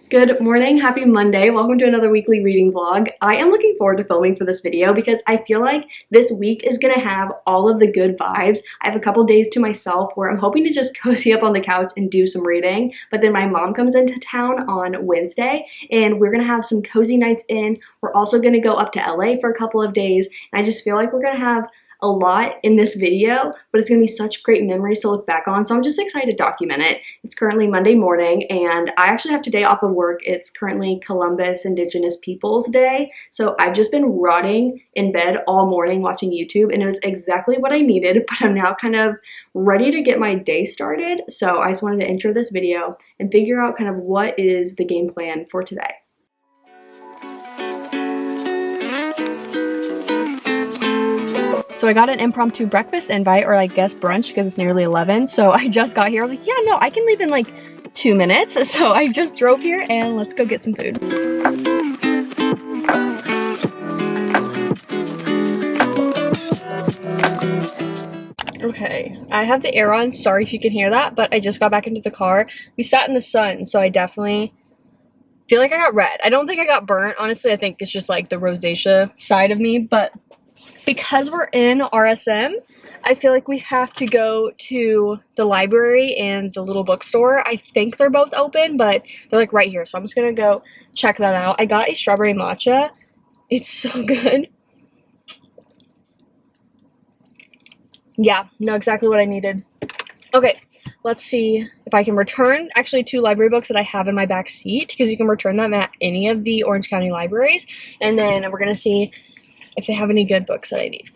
Good morning, happy Monday. Welcome to another weekly reading vlog. I am looking forward to filming for this video because I feel like this week is gonna have all of the good vibes. I have a couple days to myself where I'm hoping to just cozy up on the couch and do some reading, but then my mom comes into town on Wednesday and we're gonna have some cozy nights in. We're also gonna go up to LA for a couple of days, and I just feel like we're gonna have a lot in this video, but it's gonna be such great memories to look back on, so I'm just excited to document it. It's currently Monday morning, and I actually have today off of work. It's currently Columbus Indigenous Peoples Day, so I've just been rotting in bed all morning watching YouTube, and it was exactly what I needed, but I'm now kind of ready to get my day started, so I just wanted to intro this video and figure out kind of what is the game plan for today. So I got an impromptu breakfast invite, or I guess brunch, because it's nearly 11. So I just got here. I was like, yeah, no, I can leave in like 2 minutes. So I just drove here and let's go get some food. Okay, I have the air on. Sorry if you can hear that, but I just got back into the car. We sat in the sun, so I definitely feel like I got red. I don't think I got burnt. Honestly, I think it's just like the rosacea side of me, but because we're in RSM, I feel like we have to go to the library and the little bookstore. I think they're both open, but they're like right here, so I'm just gonna go check that out. I got a strawberry matcha. It's so good. Yeah, know exactly what I needed. Okay, let's see if I can return actually 2 library books that I have in my back seat, because you can return them at any of the Orange County libraries, and then we're gonna see if they have any good books that I need.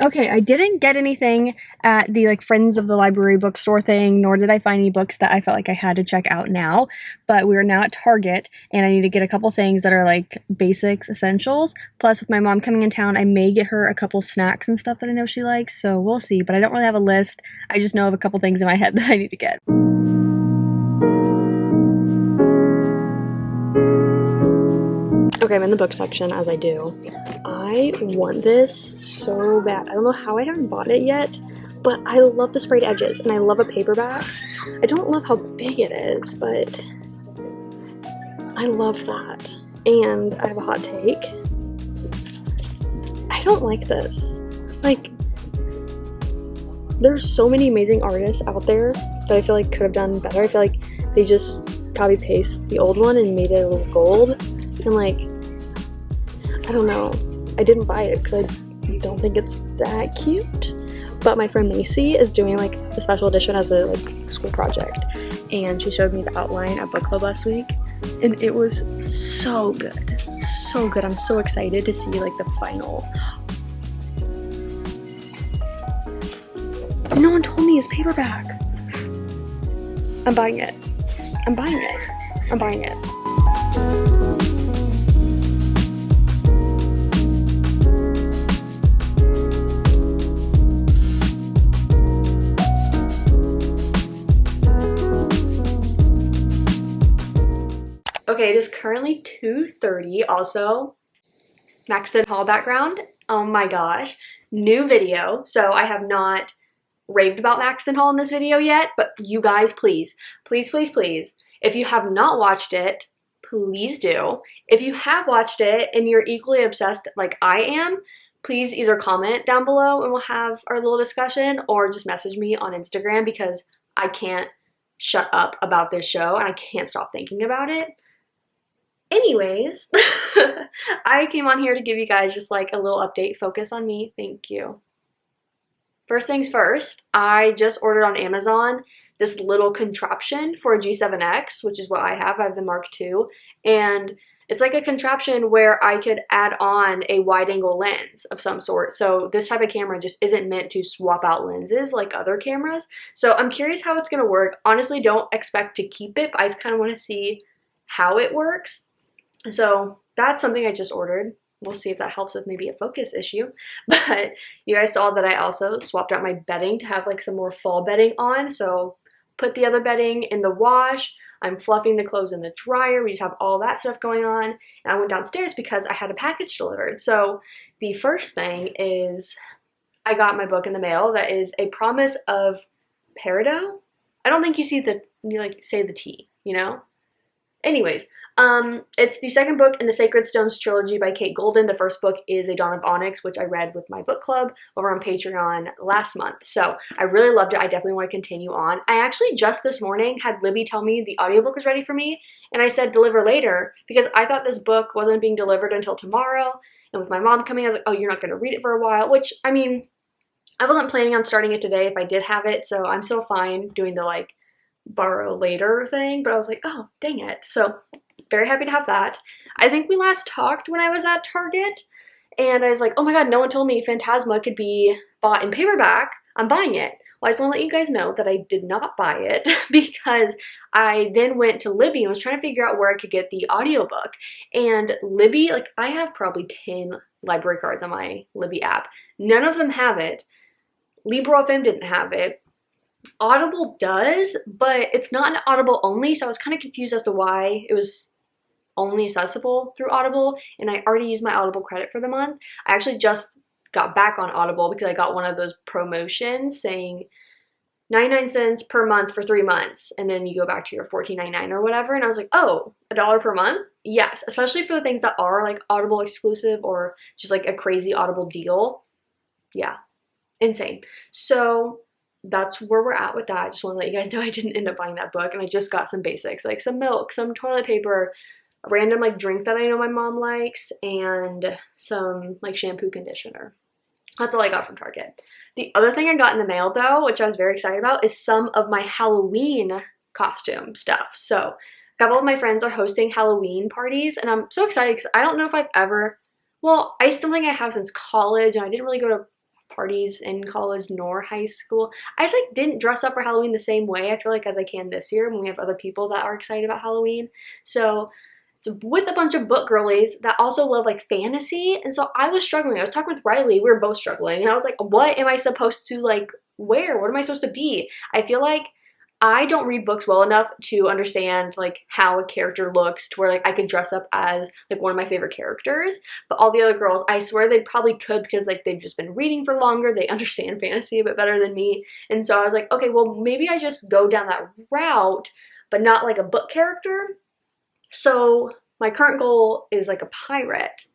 Okay, I didn't get anything at the like Friends of the Library bookstore thing, nor did I find any books that I felt like I had to check out now, but we are now at Target and I need to get a couple things that are like basics, essentials. Plus with my mom coming in town, I may get her a couple snacks and stuff that I know she likes, so we'll see, but I don't really have a list. I just know of a couple things in my head that I need to get. Okay, I'm in the book section, as I do. I want this so bad. I don't know how I haven't bought it yet, but I love the sprayed edges, and I love a paperback. I don't love how big it is, but I love that. And I have a hot take. I don't like this. Like, there's so many amazing artists out there that I feel like could have done better. I feel like they just copy-paste the old one and made it a little gold. And like, I don't know. I didn't buy it because I don't think it's that cute. But my friend Macy is doing like a special edition as a like school project, and she showed me the outline at book club last week, and it was so good. So good. I'm so excited to see like the final. No one told me it's paperback. I'm buying it. I'm buying it. I'm buying it. Okay, it is currently 2:30. Also, Maxton Hall background. Oh my gosh. New video. So I have not raved about Maxton Hall in this video yet, but you guys, please, please, please, please, if you have not watched it, please do. If you have watched it and you're equally obsessed like I am, please either comment down below and we'll have our little discussion, or just message me on Instagram, because I can't shut up about this show and I can't stop thinking about it. Anyways, I came on here to give you guys just like a little update. Focus on me. Thank you. First things first, I just ordered on Amazon this little contraption for a G7X, which is what I have. I have the Mark II, and it's like a contraption where I could add on a wide angle lens of some sort. So this type of camera just isn't meant to swap out lenses like other cameras. So I'm curious how it's gonna work. Honestly, don't expect to keep it, but I just kind of want to see how it works. So that's something I just ordered. we'll see if that helps with maybe a focus issue. But you guys saw that I also swapped out my bedding to have like some more fall bedding on. So put the other bedding in the wash. I'm fluffing the clothes in the dryer. We just have all that stuff going on. And I went downstairs because I had a package delivered. So the first thing is I got my book in the mail that is A Promise of Peridot. I don't think you see the, you like say the T, you know? Anyways, it's the second book in the Sacred Stones trilogy by Kate Golden. The first book is A Dawn of Onyx, which I read with my book club over on Patreon last month. So I really loved it. I definitely want to continue on. I actually just this morning had Libby tell me the audiobook was ready for me, and I said deliver later because I thought this book wasn't being delivered until tomorrow. And with my mom coming, I was like, oh, you're not going to read it for a while, which, I mean, I wasn't planning on starting it today if I did have it, so I'm still fine doing the, like, borrow later thing, but I was like, oh, dang it. So very happy to have that. I think we last talked when I was at Target, and I was like, oh my god, no one told me Phantasma could be bought in paperback. I'm buying it. Well, I just want to let you guys know that I did not buy it because I then went to Libby and was trying to figure out where I could get the audiobook. And Libby, like, I have probably 10 library cards on my Libby app. None of them have it. Libro.fm didn't have it. Audible does, but it's not an Audible only, so I was kind of confused as to why it was only accessible through Audible, and I already used my Audible credit for the month. I actually just got back on Audible because I got one of those promotions saying 99 cents per month for 3 months, and then you go back to your $14.99 or whatever, and I was like, oh, $1 per month? Yes, especially for the things that are like Audible exclusive or just like a crazy Audible deal. Yeah, insane. So that's where we're at with that. I just want to let you guys know I didn't end up buying that book, and I just got some basics like some milk, some toilet paper, a random like drink that I know my mom likes, and some like shampoo conditioner. That's all I got from Target. The other thing I got in the mail though, which I was very excited about, is some of my Halloween costume stuff. So a couple of my friends are hosting Halloween parties, and I'm so excited because I don't know if I've ever, well, I still think I have since college, and I didn't really go to parties in college nor high school. I just like didn't dress up for Halloween the same way I feel like as I can this year when we have other people that are excited about Halloween. So it's with a bunch of book girlies that also love like fantasy, and so I was struggling. I was talking with Riley, we were both struggling, and I was like, what am I supposed to like wear? What am I supposed to be? I feel like I don't read books well enough to understand like how a character looks to where like I could dress up as like one of my favorite characters, but all the other girls, I swear they probably could because like they've just been reading for longer, they understand fantasy a bit better than me. And so I was like, okay, well maybe I just go down that route but not like a book character. So my current goal is like a pirate.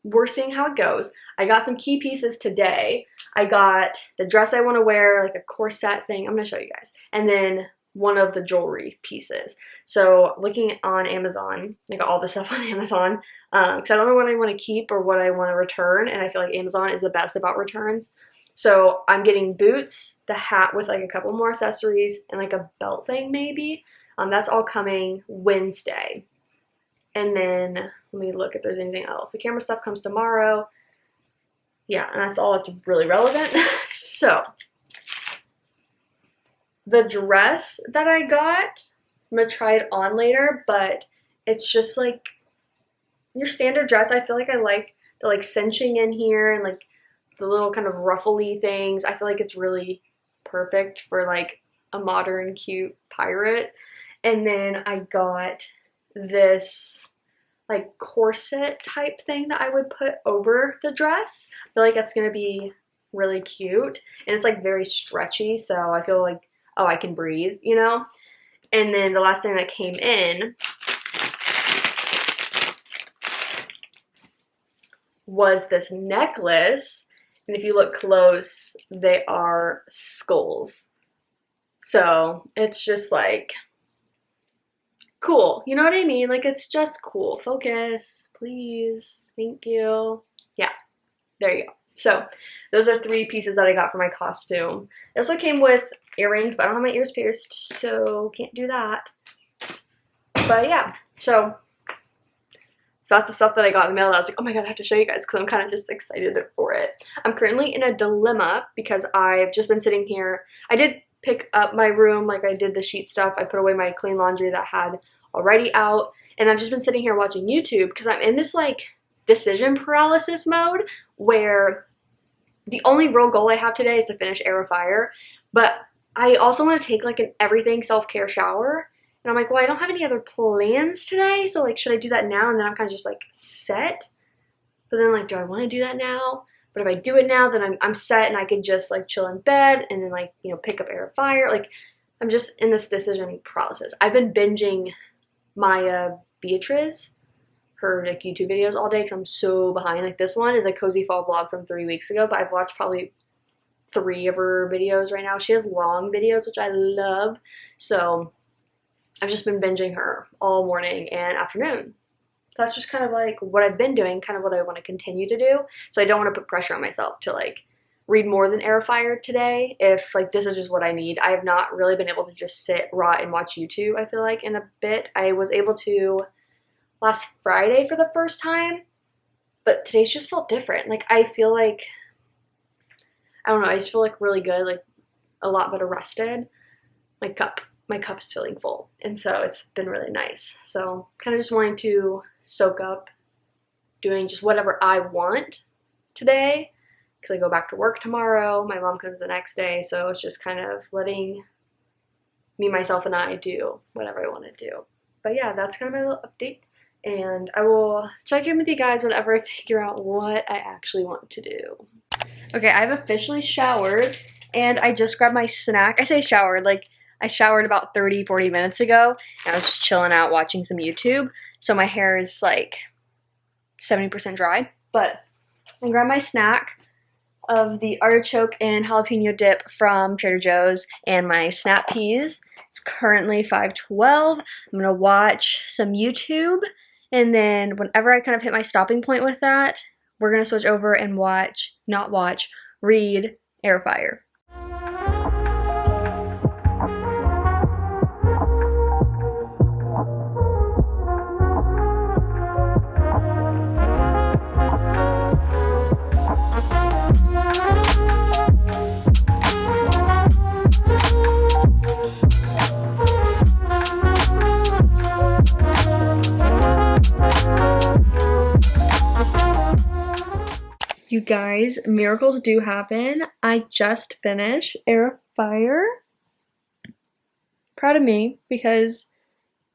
We're seeing how it goes. I got some key pieces today. I got the dress I want to wear, like a corset thing. I'm going to show you guys. And then one of the jewelry pieces. So looking on Amazon, I got all this stuff on Amazon because I don't know what I want to keep or what I want to return. And I feel like Amazon is the best about returns. So I'm getting boots, the hat with like a couple more accessories, and like a belt thing maybe. That's all coming Wednesday. And then let me look if there's anything else. The camera stuff comes tomorrow. Yeah, and that's all that's really relevant. So the dress that I got, I'm gonna try it on later, but it's just like your standard dress. I feel like I like the like cinching in here and like the little kind of ruffly things. I feel like it's really perfect for like a modern cute pirate. And then I got this like corset type thing that I would put over the dress. I feel like that's gonna be really cute, and it's like very stretchy, so I feel like, oh, I can breathe, you know? And then the last thing that came in was this necklace, and if you look close, they are skulls. So it's just like cool, you know what I mean? Like it's just cool. Focus, please. Thank you. Yeah, there you go. So those are 3 pieces that I got for my costume. It also came with earrings, but I don't have my ears pierced, so can't do that. But yeah, so that's the stuff that I got in the mail. I was like, oh my god, I have to show you guys because I'm kind of just excited for it. I'm currently in a dilemma because I've just been sitting here. I did pick up my room, like I did the sheet stuff. I put away my clean laundry that had already out, and I've just been sitting here watching YouTube because I'm in this like decision paralysis mode where the only real goal I have today is to finish Heir, but I also want to take like an everything self-care shower. And I'm like, well, I don't have any other plans today, so like, should I do that now? And then I'm kind of just like set. But then like, do I want to do that now? But if I do it now, then I'm set and I could just like chill in bed and then like, you know, pick up Heir. Like, I'm just in this decision paralysis. I've been binging Maya Beatriz, her like YouTube videos all day because I'm so behind. Like this one is a cozy fall vlog from 3 weeks ago, but I've watched probably 3 of her videos right now. She has long videos, which I love. So I've just been binging her all morning and afternoon. That's just kind of like what I've been doing, kind of what I want to continue to do. So I don't want to put pressure on myself to like read more than Heir today if like this is just what I need. I have not really been able to just sit, rot, and watch YouTube, I feel like, in a bit. I was able to last Friday for the first time, but today's just felt different. Like I feel like, I don't know, I just feel like really good, like a lot better rested. My cup's feeling full, and so it's been really nice. So kind of just wanting to soak up doing just whatever I want today because I go back to work tomorrow. My mom comes the next day, so it's just kind of letting me, myself, and I do whatever I want to do. But yeah, that's kind of my little update, and I will check in with you guys whenever I figure out what I actually want to do. Okay, I've officially showered, and I just grabbed my snack. I say showered, like I showered about 30-40 minutes ago, and I was just chilling out watching some YouTube, so my hair is like 70% dry. But I grabbed my snack of the artichoke and jalapeno dip from Trader Joe's and my snap peas. It's currently 5:12. I'm gonna watch some YouTube, and then whenever I kind of hit my stopping point with that, we're gonna switch over and read Heir. You guys, miracles do happen. I just finished Heir. Proud of me because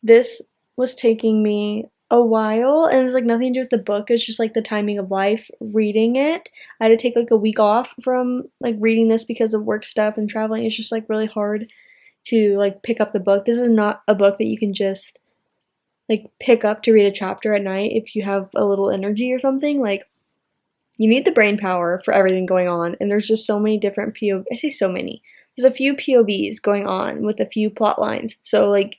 this was taking me a while and it was like nothing to do with the book. It's just like the timing of life reading it. I had to take like a week off from like reading this because of work stuff and traveling. It's just like really hard to like pick up the book. This is not a book that you can just like pick up to read a chapter at night if you have a little energy or something. Like, you need the brain power for everything going on, and there's just so many different POVs. I say so many. There's a few POVs going on with a few plot lines. So, like,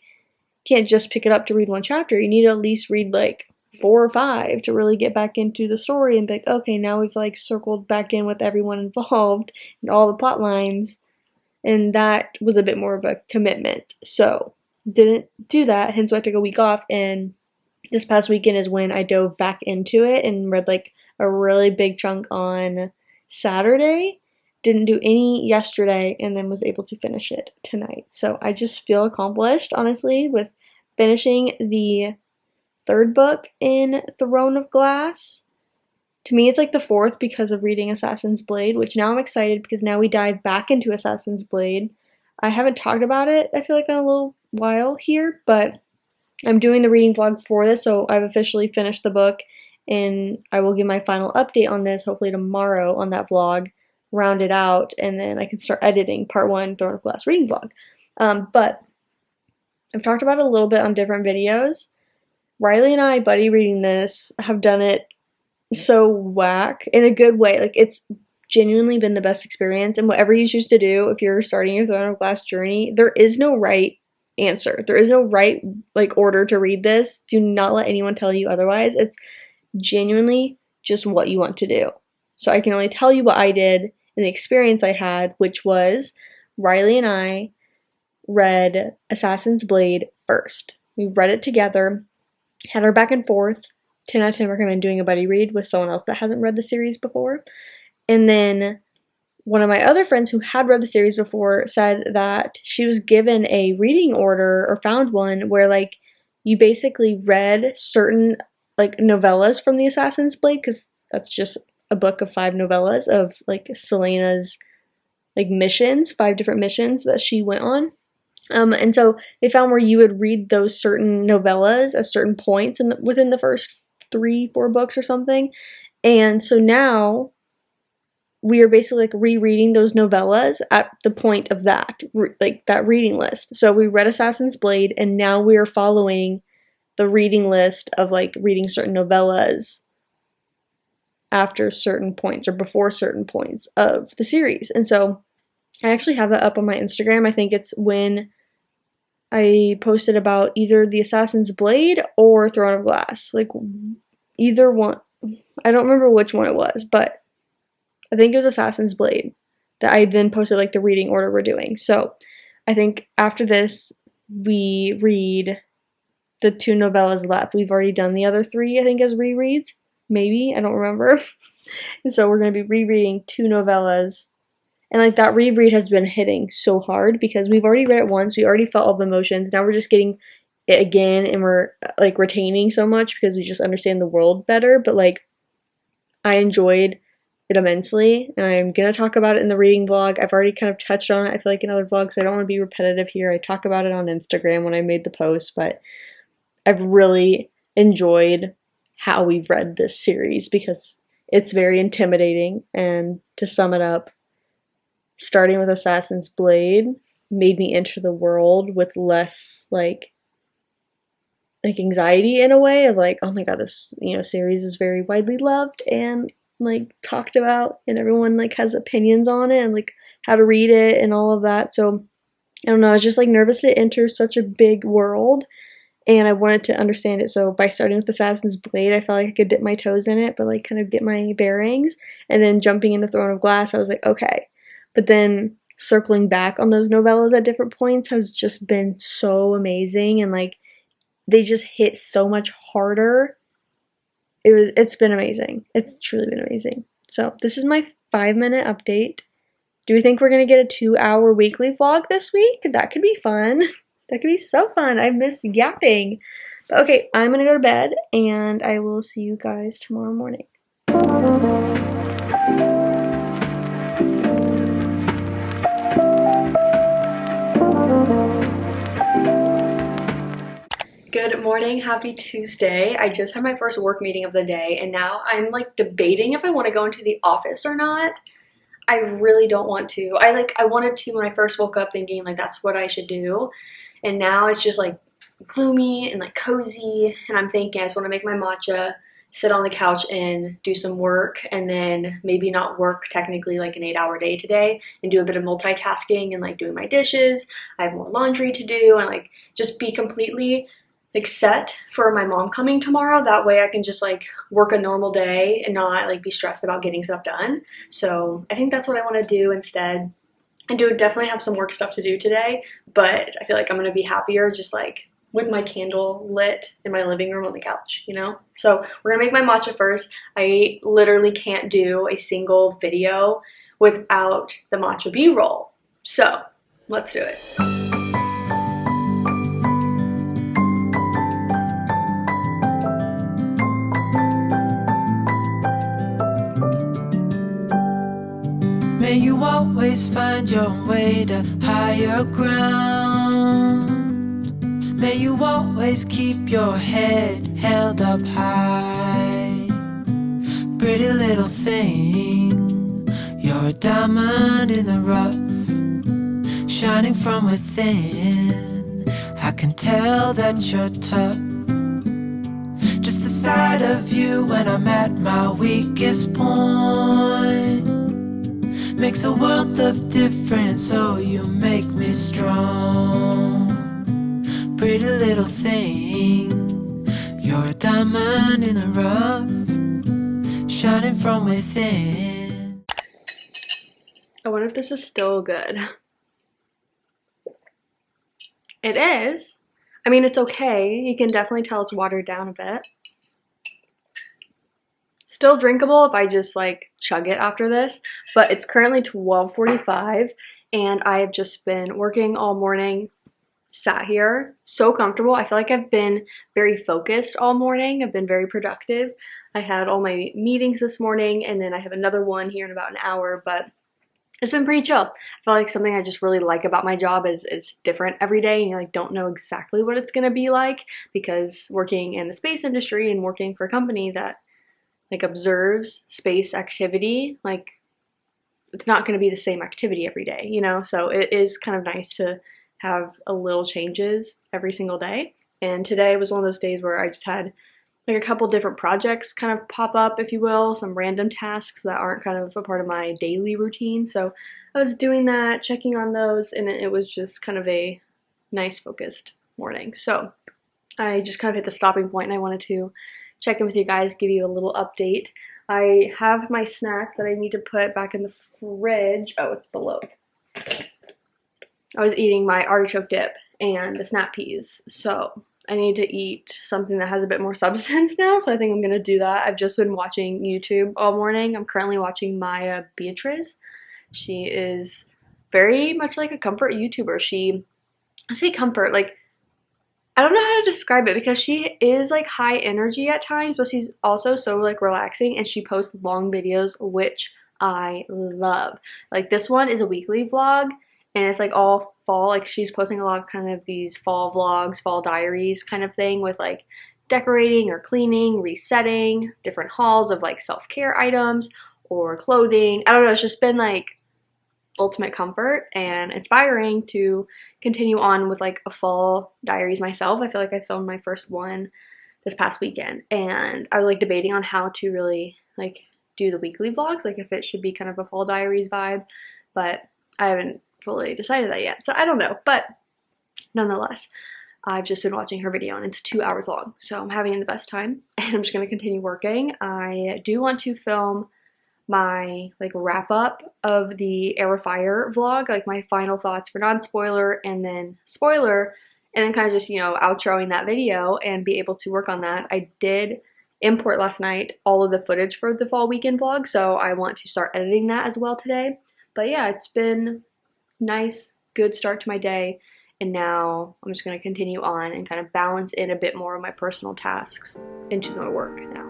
you can't just pick it up to read one chapter. You need to at least read, like, 4 or 5 to really get back into the story and be like, okay, now we've, like, circled back in with everyone involved and all the plot lines. And that was a bit more of a commitment. So, didn't do that, hence why I took a week off. And this past weekend is when I dove back into it and read, like, a really big chunk on Saturday, didn't do any yesterday, and then was able to finish it tonight. So I just feel accomplished, honestly, with finishing the 3rd book in Throne of Glass. To me, it's like the 4th because of reading Assassin's Blade, which now I'm excited because now we dive back into Assassin's Blade. I haven't talked about it, I feel like, in a little while here, but I'm doing the reading vlog for this, so I've officially finished the book. And I will give my final update on this hopefully tomorrow on that vlog, round it out, and then I can start editing part 1 Throne of Glass reading vlog. But I've talked about it a little bit on different videos. Riley and I, buddy reading this, have done it so whack in a good way. Like, it's genuinely been the best experience, and whatever you choose to do, if you're starting your Throne of Glass journey, there is no right answer. There is no right, like, order to read this. Do not let anyone tell you otherwise. It's genuinely just what you want to do. So I can only tell you what I did and the experience I had, which was Riley and I read Assassin's Blade first. We read it together, had our back and forth. 10 out of 10 recommend doing a buddy read with someone else that hasn't read the series before. And then one of my other friends who had read the series before said that she was given a reading order or found one where like you basically read certain like novellas from the Assassin's Blade, because that's just a book of 5 novellas of like Selena's like missions, 5 different missions that she went on. And so they found where you would read those certain novellas at certain points within the first 3-4 books or something. And so now we are basically like rereading those novellas at the point of that, like that reading list. So we read Assassin's Blade, and now we are following the reading list of like reading certain novellas after certain points or before certain points of the series. And so I actually have that up on my Instagram. I think it's when I posted about either the Assassin's Blade or Throne of Glass. Like either one. I don't remember which one it was, but I think it was Assassin's Blade that I then posted like the reading order we're doing. So I think after this, we read the 2 novellas left. We've already done the other 3, I think, as rereads. Maybe, I don't remember. And so we're going to be rereading 2 novellas. And like that reread has been hitting so hard because we've already read it once. We already felt all the emotions. Now we're just getting it again, and we're like retaining so much because we just understand the world better. But like I enjoyed it immensely, and I'm going to talk about it in the reading vlog. I've already kind of touched on it, I feel like, in other vlogs, so I don't want to be repetitive here. I talk about it on Instagram when I made the post, but I've really enjoyed how we've read this series because it's very intimidating. And to sum it up, starting with Assassin's Blade made me enter the world with less like anxiety in a way of like, oh my god, this series is very widely loved and like talked about, and everyone like has opinions on it and like how to read it and all of that. So I don't know, I was just like nervous to enter such a big world, and I wanted to understand it. So by starting with Assassin's Blade, I felt like I could dip my toes in it, but like kind of get my bearings. And then jumping into Throne of Glass, I was like, okay. But then circling back on those novellas at different points has just been so amazing, and like they just hit so much harder. It's been amazing. It's truly been amazing. So this is my 5-minute update. Do we think we're gonna get a 2-hour weekly vlog this week? That could be fun. That could be so fun. I miss yapping. But okay, I'm gonna go to bed, and I will see you guys tomorrow morning. Good morning, happy Tuesday. I just had my first work meeting of the day, and now I'm like debating if I want to go into the office or not. I really don't want to. I wanted to when I first woke up, thinking like that's what I should do. And now it's just like gloomy and like cozy, and I'm thinking I just want to make my matcha, sit on the couch and do some work, and then maybe not work technically like an 8-hour day today, and do a bit of multitasking and like doing my dishes. I have more laundry to do, and like just be completely like set for my mom coming tomorrow. That way I can just like work a normal day and not like be stressed about getting stuff done. So I think that's what I want to do instead. I do definitely have some work stuff to do today, but I feel like I'm going to be happier just like with my candle lit in my living room on the couch, you know? So we're going to make my matcha first. I literally can't do a single video without the matcha B-roll. So let's do it. May you always find your way to higher ground. May you always keep your head held up high. Pretty little thing, you're a diamond in the rough, shining from within. I can tell that you're tough. Just the sight of you when I'm at my weakest point makes a world of difference, oh you make me strong. Pretty little thing, you're a diamond in the rough, shining from within. I wonder if this is still good. It is. I mean, it's okay. You can definitely tell it's watered down a bit. Still drinkable if I just like chug it after this, but it's currently 12:45 and I have just been working all morning. sat here. So comfortable. I feel like I've been very focused all morning. I've been very productive. I had all my meetings this morning, and then I have another one here in about an hour, but it's been pretty chill. I feel like something I just really like about my job is it's different every day, and you like don't know exactly what it's gonna be like, because working in the space industry and working for a company that like observes space activity, like it's not gonna be the same activity every day, you know? So it is kind of nice to have a little changes every single day. And today was one of those days where I just had like a couple different projects kind of pop up, if you will, some random tasks that aren't kind of a part of my daily routine. So I was doing that, checking on those, and it was just kind of a nice focused morning. So I just kind of hit the stopping point, and I wanted to check in with you guys, give you a little update. I have my snack that I need to put back in the fridge. Oh, it's below. I was eating my artichoke dip and the snap peas, so I need to eat something that has a bit more substance now, so I think I'm gonna do that. I've just been watching YouTube all morning. I'm currently watching Maya Beatriz. She is very much like a comfort YouTuber. I say comfort, like, I don't know how to describe it, because she is like high energy at times, but she's also so like relaxing, and she posts long videos, which I love. Like this one is a weekly vlog, and it's like all fall. Like she's posting a lot of kind of these fall vlogs, fall diaries kind of thing, with like decorating or cleaning, resetting, different hauls of like self-care items or clothing. I don't know, it's just been like ultimate comfort and inspiring to continue on with like a fall diaries myself. I feel like I filmed my first one this past weekend, and I was like debating on how to really like do the weekly vlogs, like if it should be kind of a fall diaries vibe, but I haven't fully decided that yet, so I don't know. But nonetheless, I've just been watching her video, and it's 2 hours long, so I'm having the best time, and I'm just going to continue working. I do want to film my like wrap up of the Heir vlog, like my final thoughts for non-spoiler and then spoiler, and then kind of just, you know, outroing that video and be able to work on that. I did import last night all of the footage for the fall weekend vlog, so I want to start editing that as well today. But yeah, it's been nice, good start to my day, and now I'm just going to continue on and kind of balance in a bit more of my personal tasks into my work now.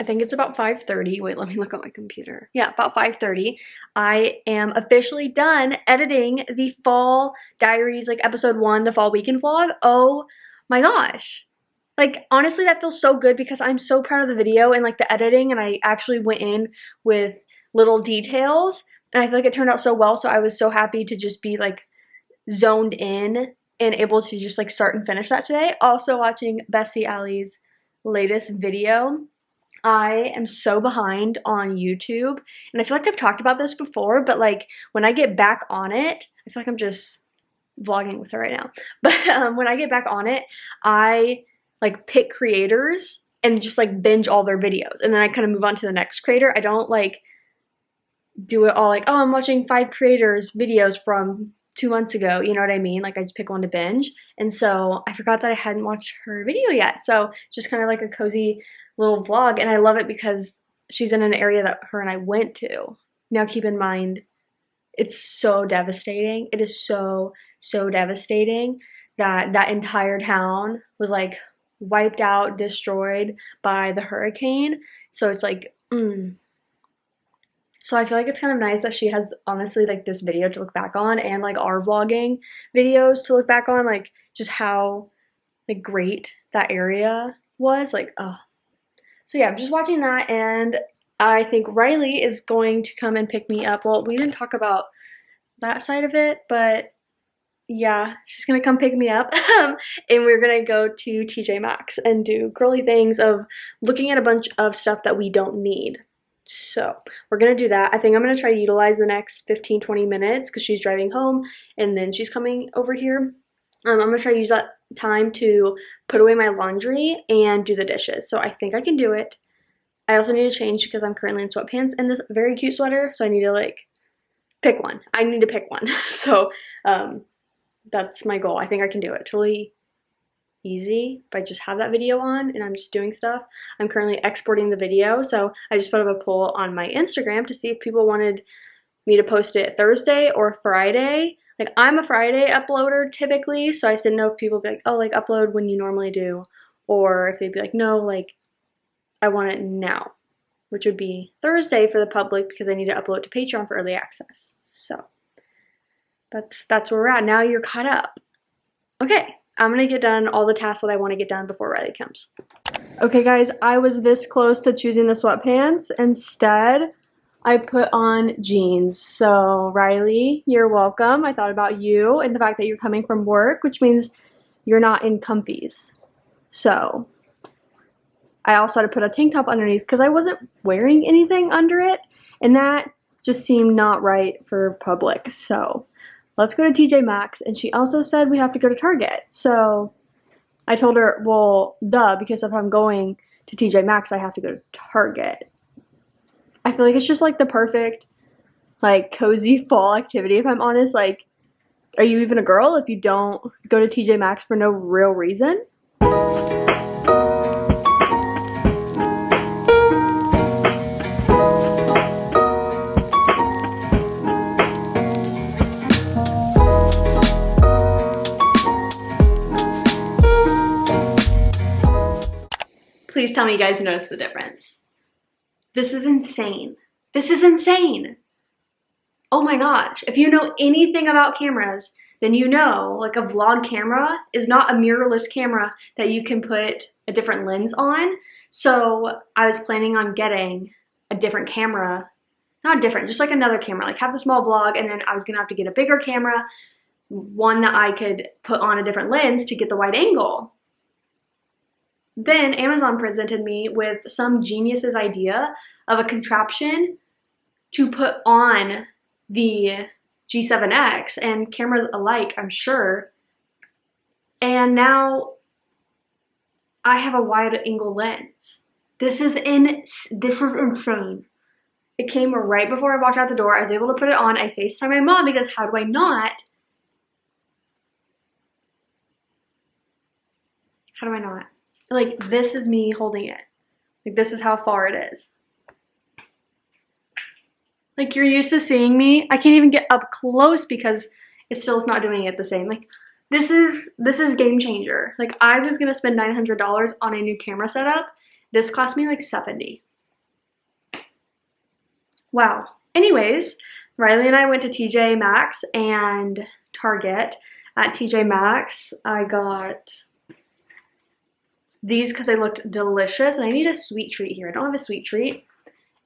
I think it's about 5:30. Wait, let me look at my computer. Yeah, about 5:30. I am officially done editing the fall diaries, like episode 1, the fall weekend vlog. Oh my gosh. Like, honestly, that feels so good because I'm so proud of the video and like the editing, and I actually went in with little details, and I feel like it turned out so well. So I was so happy to just be like zoned in and able to just like start and finish that today. Also watching Bessie Allie's latest video. I am so behind on YouTube, and I feel like I've talked about this before, but like when I get back on it, I feel like I'm just vlogging with her right now, but when I get back on it, I like pick creators and just like binge all their videos, and then I kind of move on to the next creator. I don't like do it all like, oh, I'm watching 5 creators videos from 2 months ago, you know what I mean? Like I just pick one to binge, and so I forgot that I hadn't watched her video yet, so just kind of like a cozy little vlog, and I love it because she's in an area that her and I went to. Now keep in mind, it's so devastating. It is so devastating that that entire town was like wiped out, destroyed by the hurricane. So it's like, So I feel like it's kind of nice that she has honestly like this video to look back on, and like our vlogging videos to look back on, like just how like great that area was. Like, oh. So yeah, I'm just watching that, and I think Riley is going to come and pick me up. Well, we didn't talk about that side of it, but yeah, she's gonna come pick me up, and we're gonna go to TJ Maxx and do girly things of looking at a bunch of stuff that we don't need. So we're gonna do that. I think I'm gonna try to utilize the next 15-20 minutes because she's driving home, and then she's coming over here. I'm gonna try to use that time to put away my laundry and do the dishes. So I think I can do it. I also need to change because I'm currently in sweatpants and this very cute sweater, so I need to like pick one. I need to pick one. So that's my goal. I think I can do it. Totally easy if I just have that video on and I'm just doing stuff. I'm currently exporting the video, so I just put up a poll on my Instagram to see if people wanted me to post it Thursday or Friday. Like, I'm a Friday uploader typically, so I didn't know if people would be like, oh, like, upload when you normally do, or if they'd be like, no, like, I want it now, which would be Thursday for the public because I need to upload to Patreon for early access. So that's where we're at. Now you're caught up. Okay, I'm gonna get done all the tasks that I want to get done before Riley comes. Okay guys, I was this close to choosing the sweatpants. Instead, I put on jeans. So Riley, you're welcome. I thought about you and the fact that you're coming from work, which means you're not in comfies. So I also had to put a tank top underneath because I wasn't wearing anything under it, and that just seemed not right for public. So let's go to TJ Maxx, and she also said we have to go to Target. So I told her, well, duh, because if I'm going to TJ Maxx, I have to go to Target. I feel like it's just like the perfect, like, cozy fall activity, if I'm honest. Like, are you even a girl if you don't go to TJ Maxx for no real reason? Please tell me you guys notice the difference. This is insane. This is insane. Oh my gosh. If you know anything about cameras, then you know, like, a vlog camera is not a mirrorless camera that you can put a different lens on. So I was planning on getting a different camera. Not different, just like another camera. Like, have the small vlog, and then I was gonna have to get a bigger camera, one that I could put on a different lens to get the wide angle. Then Amazon presented me with some genius's idea of a contraption to put on the G7X and cameras alike, I'm sure. And now I have a wide angle lens. This is insane. It came right before I walked out the door. I was able to put it on. I FaceTime my mom because how do I not? How do I not? Like, this is me holding it. Like, this is how far it is. Like, you're used to seeing me. I can't even get up close because it still is not doing it the same. Like, this is game changer. Like, I was gonna spend $900 on a new camera setup. This cost me like $70. Wow. Anyways, Riley and I went to TJ Maxx and Target. At TJ Maxx, I got these because they looked delicious, and I need a sweet treat here. I don't have a sweet treat.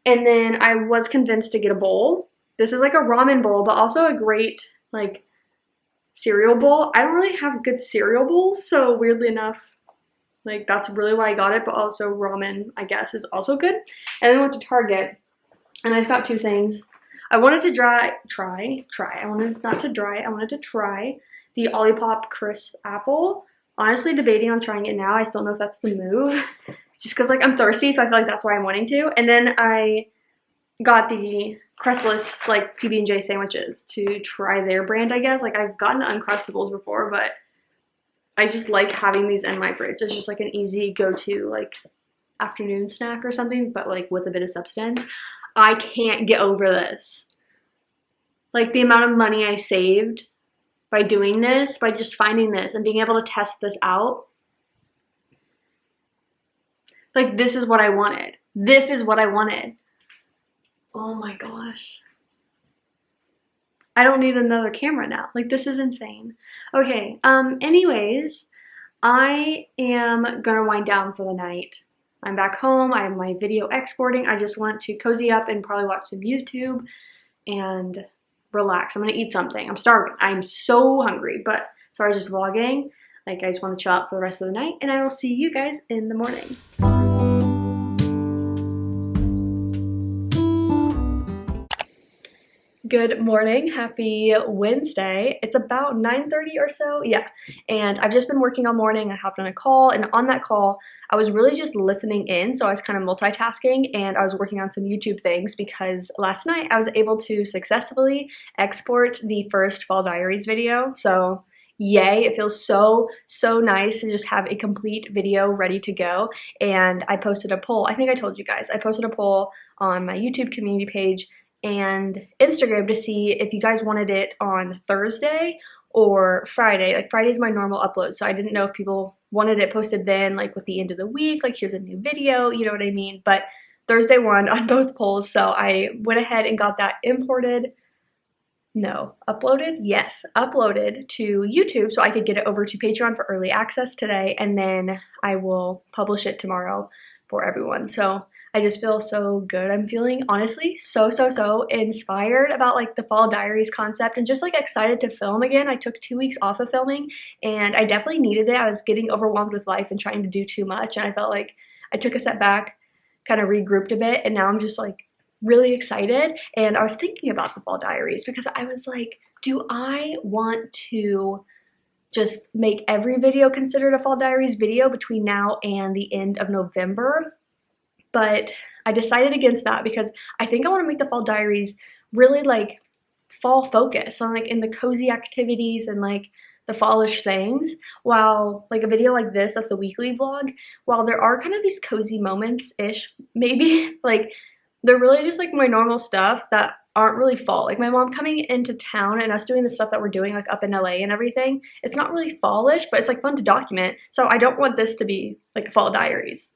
And then I was convinced to get a bowl. This is like a ramen bowl, but also a great, like, cereal bowl. I don't really have good cereal bowls, so weirdly enough, like, that's really why I got it, but also ramen, I guess, is also good. And then I went to Target, and I just got two things. I wanted to try the Olipop Crisp Apple. Honestly, debating on trying it now. I still don't know if that's the move. Just because, like, I'm thirsty, so I feel like that's why I'm wanting to. And then I got the crustless, like, PB&J sandwiches to try their brand, I guess. Like, I've gotten the Uncrustables before, but I just like having these in my fridge. It's just, like, an easy go-to, like, afternoon snack or something, but, like, with a bit of substance. I can't get over this. Like, the amount of money I saved by doing this, by just finding this and being able to test this out. Like, this is what I wanted. This is what I wanted. Oh my gosh. I don't need another camera now. Like, this is insane. Okay, anyways, I am gonna wind down for the night. I'm back home. I have my video exporting. I just want to cozy up and probably watch some YouTube and relax. I'm gonna eat something. I'm starving. I'm so hungry, but as far as just vlogging, like, I just want to chill out for the rest of the night, and I will see you guys in the morning. Good morning. Happy Wednesday. It's about 9:30 or so. Yeah. And I've just been working all morning. I hopped on a call, and on that call, I was really just listening in. So I was kind of multitasking, and I was working on some YouTube things because last night I was able to successfully export the first Fall Diaries video. So yay. It feels so nice to just have a complete video ready to go. And I posted a poll. I think I told you guys. I posted a poll on my YouTube community page and Instagram to see if you guys wanted it on Thursday or Friday. Like Friday's my normal upload, so I didn't know if people wanted it posted then, like with the end of the week, like here's a new video, you know what I mean? But Thursday won on both polls, so I went ahead and got that uploaded to YouTube so I could get it over to Patreon for early access today, and then I will publish it tomorrow for everyone. So I just feel so good. I'm feeling honestly so inspired about like the Fall Diaries concept and just like excited to film again. I took 2 weeks off of filming and I definitely needed it. I was getting overwhelmed with life and trying to do too much, and I felt like I took a step back, kind of regrouped a bit, and now I'm just like really excited. And I was thinking about the Fall Diaries because I was like, do I want to just make every video considered a Fall Diaries video between now and the end of November? But I decided against that because I think I want to make the Fall Diaries really like fall focus on like in the cozy activities and like the fallish things, while like a video like this, that's the weekly vlog, while there are kind of these cozy moments-ish, maybe, like they're really just like my normal stuff that aren't really fall. Like my mom coming into town and us doing the stuff that we're doing like up in LA and everything, it's not really fallish, but it's like fun to document. So I don't want this to be like Fall Diaries.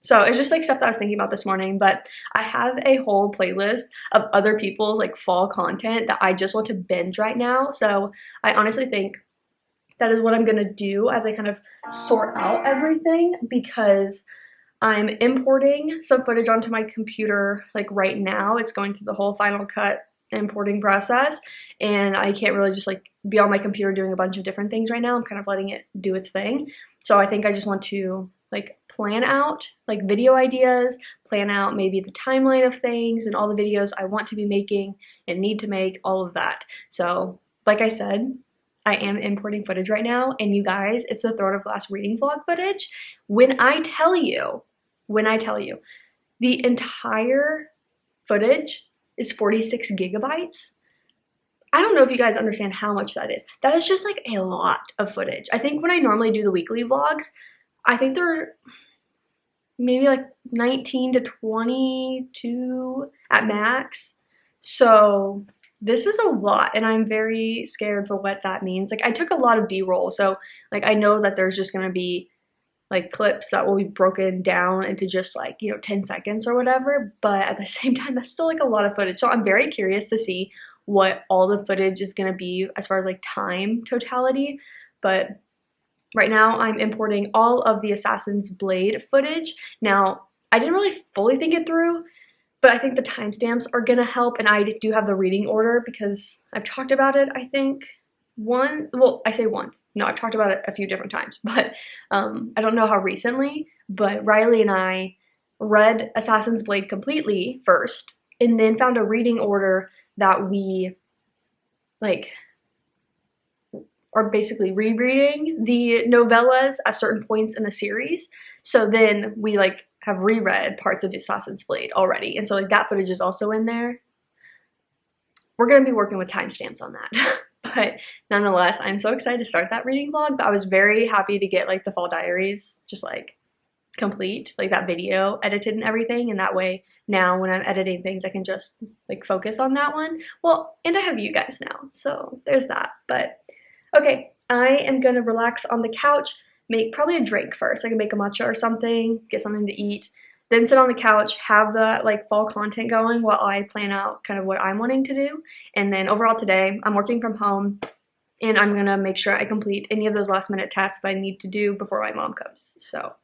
So it's just like stuff that I was thinking about this morning, but I have a whole playlist of other people's like fall content that I just want to binge right now. So I honestly think that is what I'm gonna do as I kind of sort out everything, because I'm importing some footage onto my computer like right now. It's going through the whole Final Cut importing process, and I can't really just like be on my computer doing a bunch of different things right now. I'm kind of letting it do its thing. So I think I just want to like plan out like video ideas, plan out maybe the timeline of things and all the videos I want to be making and need to make, all of that. So like I said, I am importing footage right now, and you guys, it's the Throne of Glass reading vlog footage. When I tell you, the entire footage is 46 gigabytes. I don't know if you guys understand how much that is. That is just like a lot of footage. I think when I normally do the weekly vlogs, I think they're maybe like 19 to 22 at max. So this is a lot, and I'm very scared for what that means. Like I took a lot of B-roll, so like I know that there's just gonna be like clips that will be broken down into just like, you know, 10 seconds or whatever, but at the same time, that's still like a lot of footage. So I'm very curious to see what all the footage is gonna be as far as like time totality. But right now I'm importing all of the Assassin's Blade footage. Now, I didn't really fully think it through, but I think the timestamps are gonna help, and I do have the reading order because I've talked about it, I think, I say once. No, I've talked about it a few different times, but I don't know how recently, but Riley and I read Assassin's Blade completely first, and then found a reading order that we, like, are basically rereading the novellas at certain points in the series. So then we, like, have reread parts of Assassin's Blade already, and so, like, that footage is also in there. We're gonna be working with timestamps on that. But nonetheless, I'm so excited to start that reading vlog. But I was very happy to get like the Fall Diaries just like complete, like that video edited and everything. And that way now when I'm editing things, I can just like focus on that one. Well, and I have you guys now, so there's that. But okay, I am gonna relax on the couch, make probably a drink first. I can make a matcha or something, get something to eat, then sit on the couch, have the like fall content going while I plan out kind of what I'm wanting to do. And then overall today, I'm working from home, and I'm gonna make sure I complete any of those last minute tasks that I need to do before my mom comes. So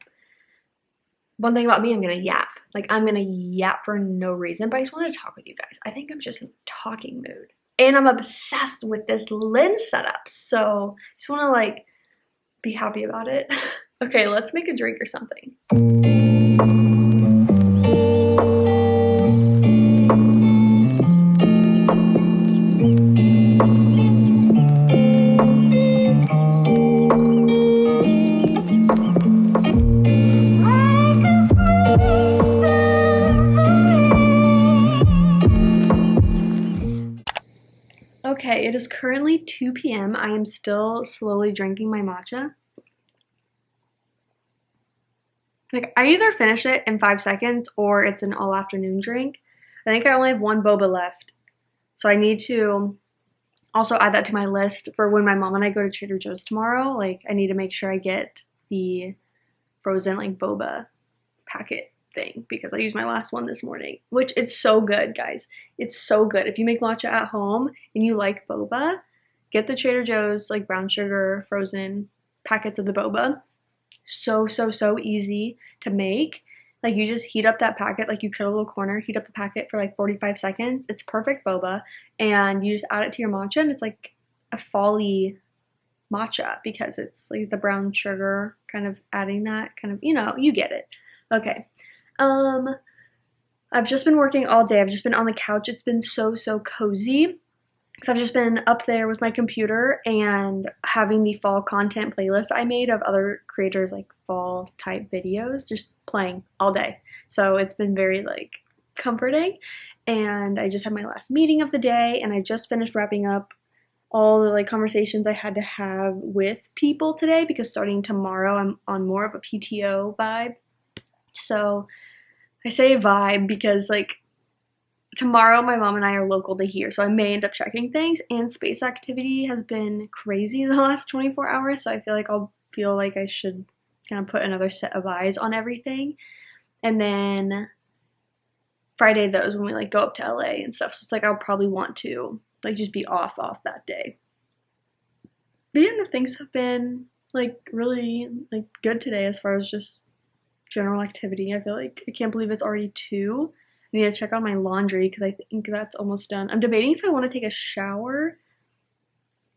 one thing about me, I'm gonna yap. Like I'm gonna yap for no reason, but I just wanna talk with you guys. I think I'm just in a talking mood. And I'm obsessed with this lens setup. So I just wanna like be happy about it. Okay, let's make a drink or something. it is currently 2 p.m. I am still slowly drinking my matcha. Like, I either finish it in 5 seconds or it's an all afternoon drink. I think I only have one boba left. So I need to also add that to my list for when my mom and I go to Trader Joe's tomorrow. Like, I need to make sure I get the frozen, like, boba packet thing because I used my last one this morning, which it's so good, guys. It's so good. If you make matcha at home and you like boba, get the Trader Joe's, like, brown sugar frozen packets of the boba. So easy to make. Like, you just heat up that packet, like you cut a little corner, heat up the packet for like 45 seconds. It's perfect boba, and you just add it to your matcha, and it's like a fall-y matcha because it's like the brown sugar kind of adding that kind of, you know, you get it. Okay. I've just been working all day. I've just been on the couch. It's been so cozy. So I've just been up there with my computer and having the fall content playlist I made of other creators, like fall type videos, just playing all day. So it's been very like comforting. And I just had my last meeting of the day, and I just finished wrapping up all the like conversations I had to have with people today because starting tomorrow I'm on more of a PTO vibe. So I say vibe because like tomorrow my mom and I are local to here, so I may end up checking things, and space activity has been crazy the last 24 hours, so I feel like I should kind of put another set of eyes on everything. And then Friday though is when we like go up to LA and stuff, so it's like I'll probably want to like just be off that day. But yeah, things have been like really like good today as far as just general activity. I feel like I can't believe it's already 2. I need to check on my laundry because I think that's almost done. I'm debating if I want to take a shower.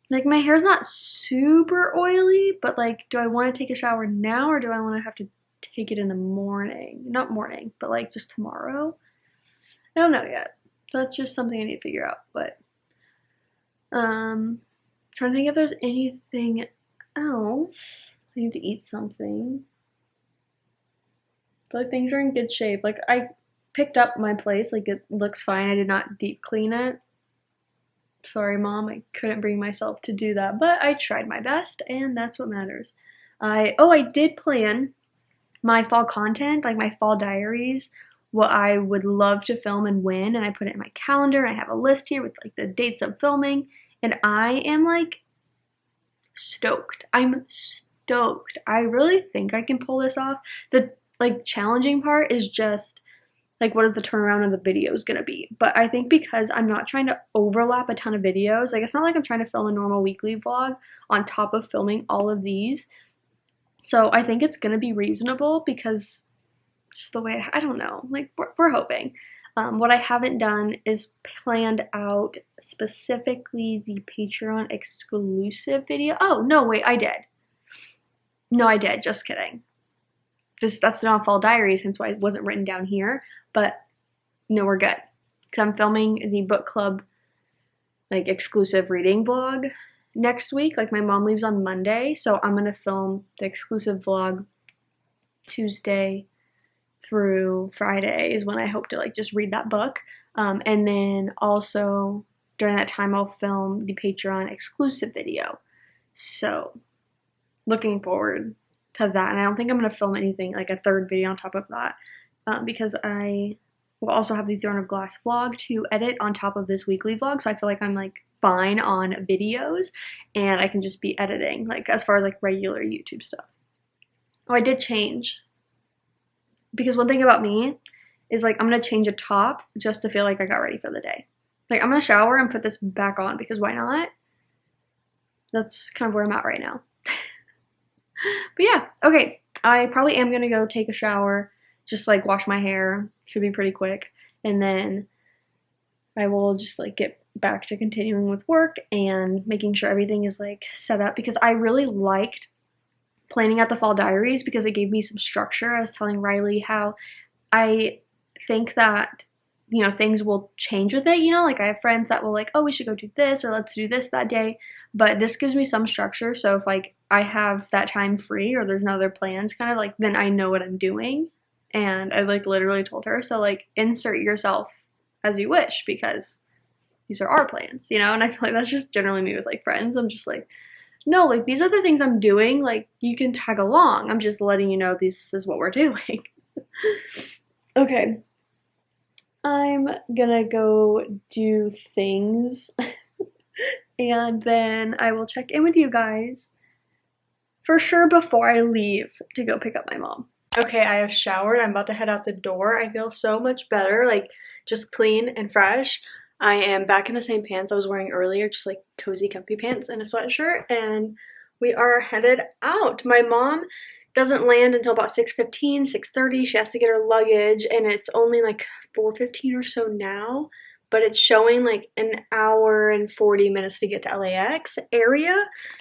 Like, my hair's not super oily, but like, do I want to take a shower now or do I want to have to take it in the morning? Not morning, but like just tomorrow. I don't know yet. So that's just something I need to figure out. But trying to think if there's anything else. I need to eat something. But like, things are in good shape. Like, I picked up my place, like it looks fine. I did not deep clean it. Sorry, Mom, I couldn't bring myself to do that, but I tried my best, and that's what matters. I did plan my fall content, like my fall diaries, what I would love to film and when, and I put it in my calendar. I have a list here with like the dates of filming, and I am like stoked. I'm stoked. I really think I can pull this off. The like challenging part is just like, what is the turnaround of the video is gonna be? But I think because I'm not trying to overlap a ton of videos, like it's not like I'm trying to film a normal weekly vlog on top of filming all of these. So I think it's gonna be reasonable because just the way, I don't know, like we're hoping. What I haven't done is planned out specifically the Patreon exclusive video. Oh, no, wait, I did. No, I did, just kidding. That's not fall diaries, hence why it wasn't written down here. But no, we're good. Because I'm filming the book club like exclusive reading vlog next week. Like, my mom leaves on Monday, so I'm gonna film the exclusive vlog Tuesday through Friday is when I hope to like just read that book. And then also during that time I'll film the Patreon exclusive video. So looking forward to that. And I don't think I'm going to film anything like a third video on top of that because I will also have the Throne of Glass vlog to edit on top of this weekly vlog. So I feel like I'm like fine on videos and I can just be editing like as far as like regular YouTube stuff. Oh, I did change. Because one thing about me is like I'm going to change a top just to feel like I got ready for the day. Like, I'm going to shower and put this back on because why not? That's kind of where I'm at right now. But yeah, okay. I probably am going to go take a shower, just like wash my hair. Should be pretty quick. And then I will just like get back to continuing with work and making sure everything is like set up because I really liked planning out the fall diaries because it gave me some structure. I was telling Riley how I think that, you know, things will change with it, you know, like I have friends that will like, oh, we should go do this or let's do this that day, but this gives me some structure. So if like I have that time free or there's no other plans kind of like, then I know what I'm doing. And I like literally told her, so like insert yourself as you wish because these are our plans, you know? And I feel like that's just generally me with like friends. I'm just like, no, like these are the things I'm doing. Like you can tag along. I'm just letting you know this is what we're doing. Okay. I'm gonna go do things and then I will check in with you guys for sure before I leave to go pick up my mom. Okay, I have showered. I'm about to head out the door. I feel so much better, like just clean and fresh. I am back in the same pants I was wearing earlier, just like cozy, comfy pants and a sweatshirt, and we are headed out. My mom doesn't land until about 6:15, 6:30. She has to get her luggage, and it's only like 4:15 or so now, but it's showing like an hour and 40 minutes to get to LAX area.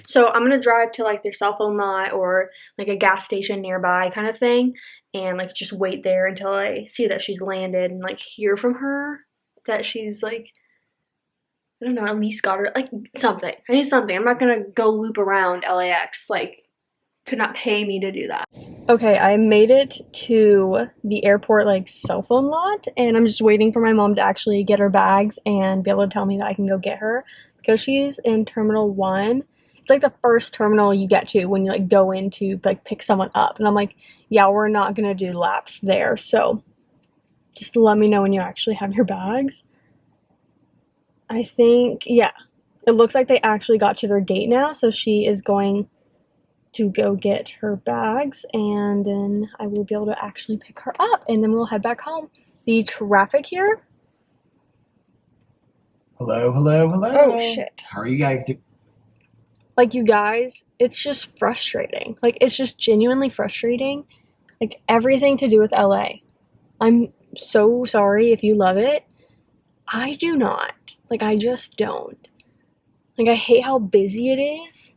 So I'm gonna drive to like their cell phone lot or like a gas station nearby kind of thing, and like just wait there until I see that she's landed and like hear from her that she's like, I don't know, at least got her, like something. I need something. I'm not gonna go loop around LAX, like could not pay me to do that. Okay, I made it to the airport like cell phone lot, and I'm just waiting for my mom to actually get her bags and be able to tell me that I can go get her because she's in Terminal 1. It's like the first terminal you get to when you like go in to like pick someone up, and I'm like, yeah, we're not gonna do laps there, so just let me know when you actually have your bags. I think, yeah, it looks like they actually got to their gate now, so she is going to go get her bags, and then I will be able to actually pick her up, and then we'll head back home. The traffic here. Hello, hello, hello. Oh shit. How are you guys doing? Like, you guys, it's just frustrating. Like, it's just genuinely frustrating. Like, everything to do with LA. I'm so sorry if you love it. I do not. Like, I just don't. Like, I hate how busy it is